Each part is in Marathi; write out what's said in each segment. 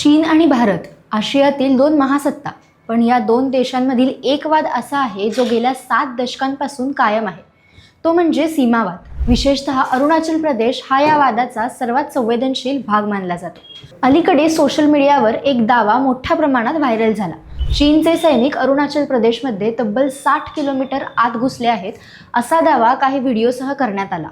चीन आणि भारत आशियातील दोन महासत्ता, पण या दोन देशांमधील एक वाद असा आहे जो गेल्या 7 दशकांपासून कायम आहे. तो म्हणजे सीमावाद. विशेषतः अरुणाचल प्रदेश हा या वादाचा सर्वात संवेदनशील भाग मानला जातो. अलीकडे सोशल मीडियावर एक दावा मोठ्या प्रमाणात व्हायरल झाला. चीनचे सैनिक अरुणाचल प्रदेशमध्ये तब्बल 60 किलोमीटर आत घुसले आहेत असा दावा काही व्हिडिओसह करण्यात आला.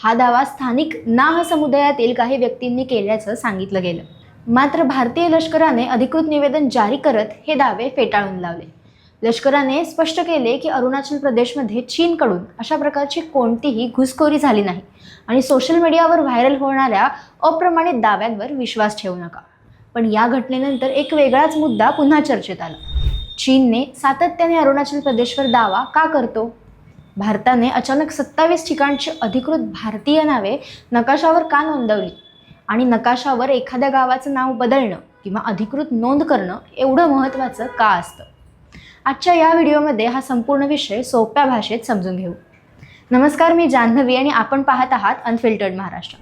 हा दावा स्थानिक नाह समुदायातील काही व्यक्तींनी केल्याचं सांगितलं गेलं. मात्र भारतीय लष्कराने अधिकृत निवेदन जारी करत हे दावे फेटाळून लावले. लष्कराने स्पष्ट केले की अरुणाचल प्रदेशमध्ये चीनकडून अशा प्रकारची कोणतीही घुसखोरी झाली नाही आणि सोशल मीडियावर व्हायरल होणाऱ्या अप्रमाणित दाव्यांवर विश्वास ठेवू नका. पण या घटनेनंतर एक वेगळाच मुद्दा पुन्हा चर्चेत आला. चीनने सातत्याने अरुणाचल प्रदेशवर दावा का करतो? भारताने अचानक 27 ठिकाणची अधिकृत भारतीय नावे नकाशावर का नोंदवली? आणि नकाशावर एखाद्या गावाचं नाव बदलणं किंवा अधिकृत नोंद करणं एवढं महत्त्वाचं का असतं? आजच्या या व्हिडिओमध्ये हा संपूर्ण विषय सोप्या भाषेत समजून घेऊ. नमस्कार, मी जान्हवी आणि आपण पाहत आहात अनफिल्टर्ड महाराष्ट्र.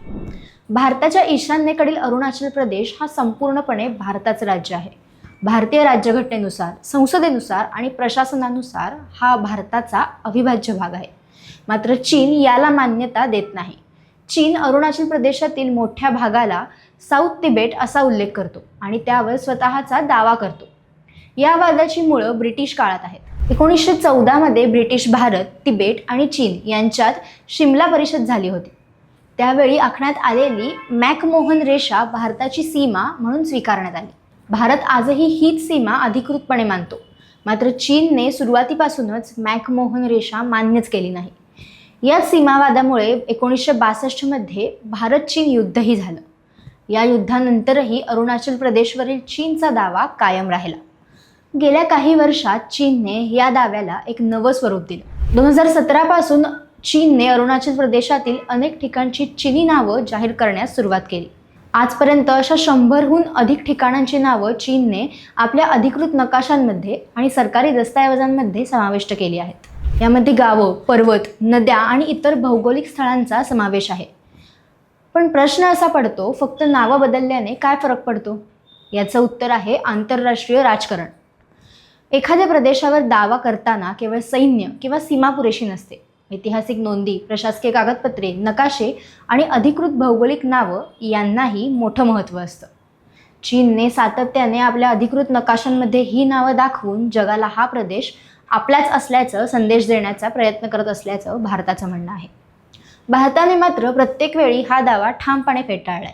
भारताच्या ईशान्येकडील अरुणाचल प्रदेश हा संपूर्णपणे भारताचं राज्य आहे. भारतीय राज्यघटनेनुसार, संसदेनुसार आणि प्रशासनानुसार हा भारताचा अविभाज्य भाग आहे. मात्र चीन याला मान्यता देत नाही. चीन अरुणाचल प्रदेशातील मोठ्या भागाला साऊथ तिबेट असा उल्लेख करतो आणि त्यावर स्वतःचा दावा करतो. या वादाची मुळं ब्रिटिश काळात आहेत. 1914 मध्ये ब्रिटिश भारत, तिबेट आणि चीन यांच्यात शिमला परिषद झाली होती. त्यावेळी आखण्यात आलेली मॅकमोहन रेषा भारताची सीमा म्हणून स्वीकारण्यात आली. भारत आजही हीच सीमा अधिकृतपणे मानतो. मात्र चीनने सुरुवातीपासूनच मॅकमोहन रेषा मान्यच केली नाही. या सीमावादामुळे 1962 मध्ये भारत चीन युद्धही झालं. या युद्धानंतरही अरुणाचल प्रदेशवरील चीनचा दावा कायम राहिला. गेल्या काही वर्षात चीनने या दाव्याला एक नवं स्वरूप दिलं. 2017 पासून चीनने अरुणाचल प्रदेशातील अनेक ठिकाणची चीनी नावं जाहीर करण्यास सुरुवात केली. आजपर्यंत अशा 100हून अधिक ठिकाणांची नावं चीनने आपल्या अधिकृत नकाशांमध्ये आणि सरकारी दस्तऐवजांमध्ये समाविष्ट केली आहेत. यामध्ये गावं, पर्वत, नद्या आणि इतर भौगोलिक स्थळांचा समावेश आहे. पण प्रश्न असा पडतो, फक्त नावं बदलल्याने काय फरक पडतो? याचं उत्तर आहे आंतरराष्ट्रीय राजकारण. एखाद्या प्रदेशावर दावा करताना केवळ सैन्य किंवा सीमा पुरेशी नसते. ऐतिहासिक नोंदी, प्रशासकीय कागदपत्रे, नकाशे आणि अधिकृत भौगोलिक नावं यांनाही मोठं महत्त्व असतं. चीनने सातत्याने आपल्या अधिकृत नकाशांमध्ये ही नावं दाखवून जगाला हा प्रदेश आपलाच असल्याचा संदेश देण्याचा प्रयत्न करत असल्याचं भारताचं म्हणणं आहे. भारताने मात्र प्रत्येक वेळी हा दावा ठामपणे फेटाळलाय.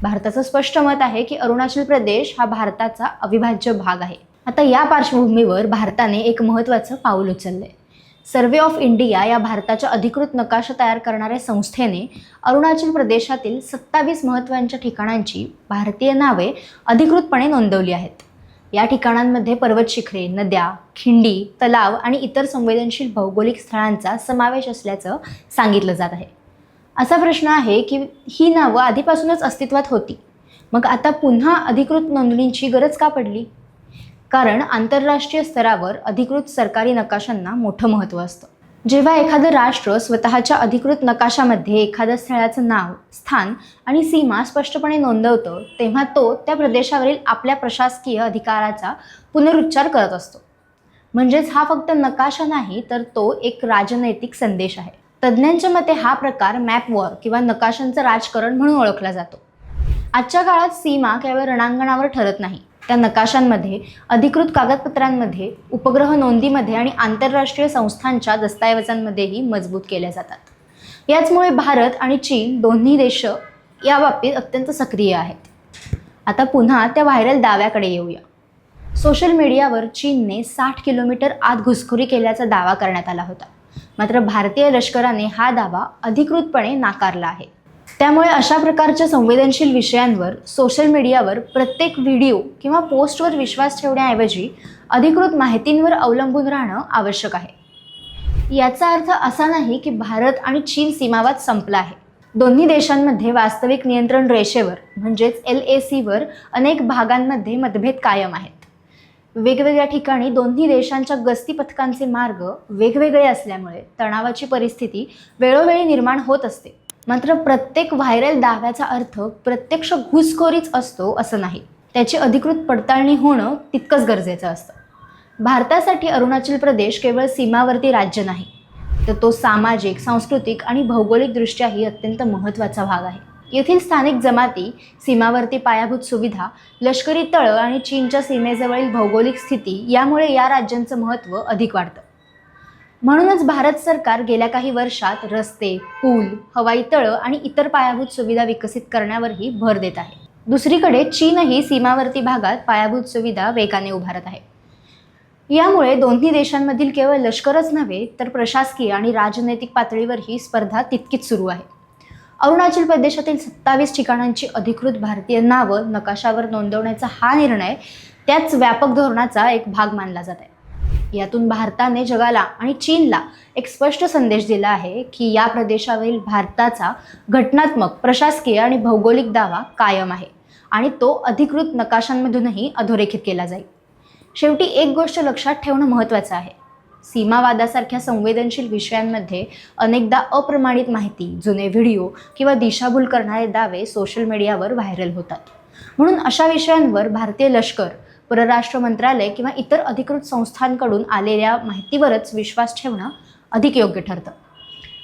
भारताचं स्पष्ट मत आहे की अरुणाचल प्रदेश हा भारताचा अविभाज्य भाग आहे. आता या पार्श्वभूमीवर भारताने एक महत्त्वाचं पाऊल उचललंय. सर्वे ऑफ इंडिया या भारताच्या अधिकृत नकाशा तयार करणाऱ्या संस्थेने अरुणाचल प्रदेशातील 27 महत्त्वाच्या ठिकाणांची भारतीय नावे अधिकृतपणे नोंदवली आहेत. या ठिकाणांमध्ये पर्वत शिखरे, नद्या, खिंडी, तलाव आणि इतर संवेदनशील भौगोलिक स्थळांचा समावेश असल्याचं सांगितलं जात आहे. असा प्रश्न आहे की ही नावं आधीपासूनच अस्तित्वात होती, मग आता पुन्हा अधिकृत नोंदणीची गरज का पडली? कारण आंतरराष्ट्रीय स्तरावर अधिकृत सरकारी नकाशांना मोठं महत्त्व असतं. जेव्हा एखादं राष्ट्र स्वतःच्या अधिकृत नकाशामध्ये एखाद्या स्थळाचं नाव, स्थान आणि सीमा स्पष्टपणे नोंदवतं, तेव्हा तो त्या प्रदेशावरील आपल्या प्रशासकीय अधिकाराचा पुनरुच्चार करत असतो. म्हणजेच हा फक्त नकाशा नाही, तर तो एक राजनैतिक संदेश आहे. तज्ज्ञांच्या मते हा प्रकार मॅप वॉर किंवा नकाशांचं राजकारण म्हणून ओळखला जातो. आजच्या काळात सीमा केवळ रणांगणावर ठरत नाही, त्या नकाशांमध्ये, अधिकृत कागदपत्रांमध्ये, उपग्रह नोंदीमध्ये आणि आंतरराष्ट्रीय संस्थांच्या दस्तऐवजांमध्येही मजबूत केल्या जातात. याचमुळे भारत आणि चीन दोन्ही देश या बाबतीत अत्यंत सक्रिय आहेत. आता पुन्हा त्या व्हायरल दाव्याकडे येऊया. सोशल मीडियावर चीनने 60 किलोमीटर आत घुसखोरी केल्याचा दावा करण्यात आला होता. मात्र भारतीय लष्कराने हा दावा अधिकृतपणे नाकारला आहे. त्यामुळे अशा प्रकारच्या संवेदनशील विषयांवर सोशल मीडियावर प्रत्येक व्हिडिओ किंवा पोस्टवर विश्वास ठेवण्याऐवजी अधिकृत माहितींवर अवलंबून राहणं आवश्यक आहे. याचा अर्थ असा नाही की भारत आणि चीन सीमावाद संपला आहे. दोन्ही देशांमध्ये वास्तविक नियंत्रण रेषेवर म्हणजेच LACवर अनेक भागांमध्ये मतभेद कायम आहेत. वेगवेगळ्या ठिकाणी दोन्ही देशांच्या गस्ती पथकांचे मार्ग वेगवेगळे असल्यामुळे तणावाची परिस्थिती वेळोवेळी निर्माण होत असते. मात्र प्रत्येक व्हायरल दाव्याचा अर्थ प्रत्यक्ष घुसखोरीच असतो असं नाही. त्याची अधिकृत पडताळणी होणं तितकंच गरजेचं असतं। भारतासाठी अरुणाचल प्रदेश केवळ सीमावर्ती राज्य नाही, तर तो सामाजिक, सांस्कृतिक आणि भौगोलिकदृष्ट्याही अत्यंत महत्त्वाचा भाग आहे। येथील स्थानिक जमाती, सीमावर्ती पायाभूत सुविधा, लष्करी तळं आणि चीनच्या सीमेजवळील भौगोलिक स्थिती यामुळे या राज्यांचं महत्त्व अधिक वाढतं। म्हणूनच भारत सरकार गेल्या काही वर्षात रस्ते, पूल, हवाई तळं आणि इतर पायाभूत सुविधा विकसित करण्यावरही भर देत आहे। दुसरीकडे चीनही सीमावर्ती भागात पायाभूत सुविधा वेगाने उभारत आहे। यामुळे दोन्ही देशांमधील केवळ लष्करच नव्हे, तर प्रशासकीय आणि राजनैतिक पातळीवरही स्पर्धा तितकीच सुरू आहे। अरुणाचल प्रदेशातील 27 ठिकाणांची अधिकृत भारतीय नावं नकाशावर नोंदवण्याचा हा निर्णय त्याच व्यापक धोरणाचा एक भाग मानला जात आहे। यातून भारताने जगाला आणि चीनला एक स्पष्ट संदेश दिला आहे की या प्रदेशावरील भारताचा घटनात्मक, प्रशासकीय आणि भौगोलिक दावा कायम आहे आणि तो अधिकृत नकाशांमधूनही अधोरेखित केला जाईल। शेवटी एक गोष्ट लक्षात ठेवणं महत्त्वाचं आहे, सीमावादासारख्या संवेदनशील विषयांमध्ये अनेकदा अप्रमाणित माहिती, जुने व्हिडिओ किंवा दिशाभूल करणारे दावे सोशल मीडियावर व्हायरल होतात। म्हणून अशा विषयांवर भारतीय लष्कर, परराष्ट्र मंत्रालय किंवा इतर अधिकृत संस्थांकडून आलेल्या माहितीवरच विश्वास ठेवणं अधिक योग्य ठरतं।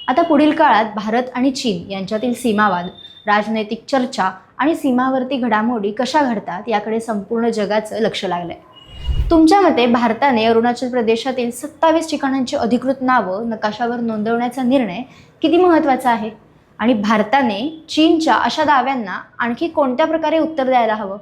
आता पुढील काळात भारत आणि चीन यांच्यातील सीमावाद, राजनैतिक चर्चा आणि सीमावर्ती घडामोडी कशा घडतात याकडे संपूर्ण जगाचं लक्ष लागलंय। तुमच्या मते भारताने अरुणाचल प्रदेशातील 27 ठिकाणांची अधिकृत नावं नकाशावर नोंदवण्याचा निर्णय किती महत्त्वाचा आहे? आणि भारताने चीनच्या अशा दाव्यांना आणखी कोणत्या प्रकारे उत्तर द्यायला हवं?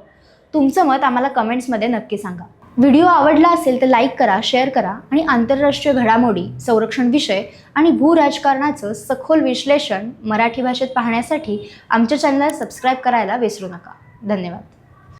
तुमचं मत आम्हाला कमेंट्समध्ये नक्की सांगा। व्हिडिओ आवडला असेल तर लाईक करा, शेअर करा आणि आंतरराष्ट्रीय घडामोडी, संरक्षण विषय आणि भूराजकारणाचं सखोल विश्लेषण मराठी भाषेत पाहण्यासाठी आमच्या चॅनलला सबस्क्राईब करायला विसरू नका। धन्यवाद।